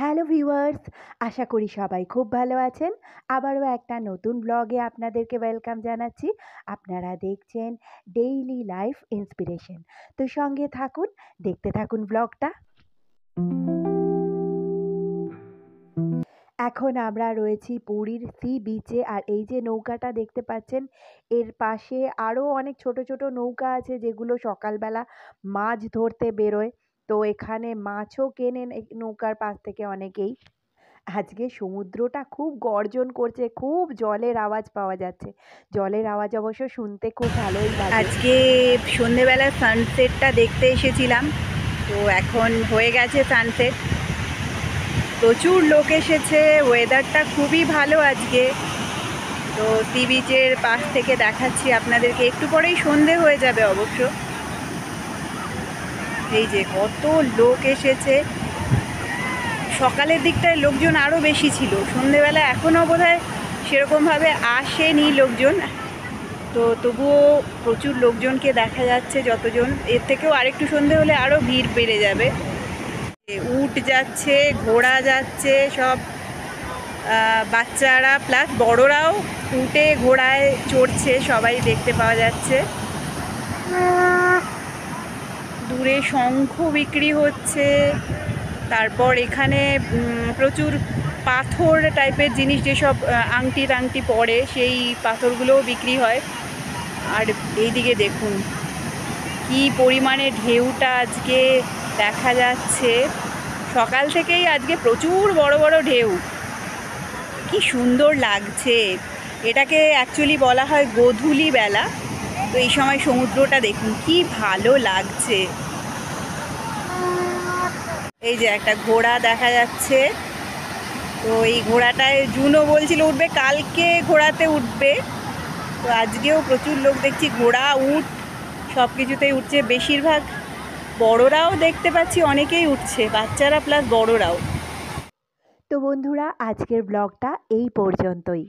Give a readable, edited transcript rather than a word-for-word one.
Hello viewers, আশা করি সবাই খুব ভালো আছেন। আবারও একটা নতুন ব্লগে আপনাদেরকে ওয়েলকাম জানাচ্ছি। আপনারা দেখছেন ডেইলি লাইফ ইন্সপিরেশন। তো সঙ্গে থাকুন, দেখতে থাকুন ব্লগটা। এখন আমরা রয়েছি পুরীর সি বিচে, আর এই যে নৌকাটা দেখতে পাচ্ছেন, এর পাশে আরও অনেক ছোট ছোট নৌকা আছে যেগুলো সকালবেলা মাছ ধরতে বেরোয়। তো এখানে মাছও কেনেন এই নৌকার পাশ থেকে অনেকেই। আজকে সমুদ্রটা খুব গর্জন করছে, খুব জলের আওয়াজ পাওয়া যাচ্ছে। জলের আওয়াজ অবশ্য শুনতে খুব ভালোই লাগে। আজকে সন্ধেবেলা সানসেটটা দেখতে এসেছিলাম, তো এখন হয়ে গেছে সানসেট। প্রচুর লোক এসেছে, ওয়েদারটা খুবই ভালো আজকে। তো সি বিচের পাশ থেকে দেখাচ্ছি আপনাদেরকে, একটু পরেই সন্ধে হয়ে যাবে অবশ্য। এই যে কত লোক এসেছে, সকালের দিকটায় লোকজন আরও বেশি ছিল, সন্ধেবেলা এখনও বোধহয় সেরকমভাবে আসেনি লোকজন। তো তবুও প্রচুর লোকজনকে দেখা যাচ্ছে, যতজন, এর থেকেও আরেকটু সন্ধে হলে আরও ভিড় বেড়ে যাবে। উট যাচ্ছে, ঘোড়া যাচ্ছে, সব বাচ্চারা প্লাস বড়রাও উটে ঘোড়ায় চড়ছে, সবাই দেখতে পাওয়া যাচ্ছে। দূরে শঙ্খ বিক্রি হচ্ছে। তারপর এখানে প্রচুর পাথর টাইপের জিনিস, যেসব আংটি টাংটি পরে, সেই পাথরগুলোও বিক্রি হয়। আর এইদিকে দেখুন কি পরিমাণে ঢেউটা আজকে দেখা যাচ্ছে। সকাল থেকেই আজকে প্রচুর বড় বড় ঢেউ, কি সুন্দর লাগছে। এটাকে অ্যাকচুয়ালি বলা হয় গোধূলি বেলা। তো এই সময় সমুদ্রটা দেখুন কি ভালো লাগছে। এই যে একটা ঘোড়া দেখা যাচ্ছে, তো এই ঘোড়াটায় জুনও বলছিল উঠবে, কালকে ঘোড়াতে উঠবে। তো আজকেও প্রচুর লোক দেখছি, ঘোড়া উট সব কিছুতেই উঠছে। বেশিরভাগ বড়রাও দেখতে পাচ্ছি, অনেকেই উঠছে, বাচ্চারা প্লাস বড়রাও। তো বন্ধুরা, আজকের ব্লগটা এই পর্যন্তই।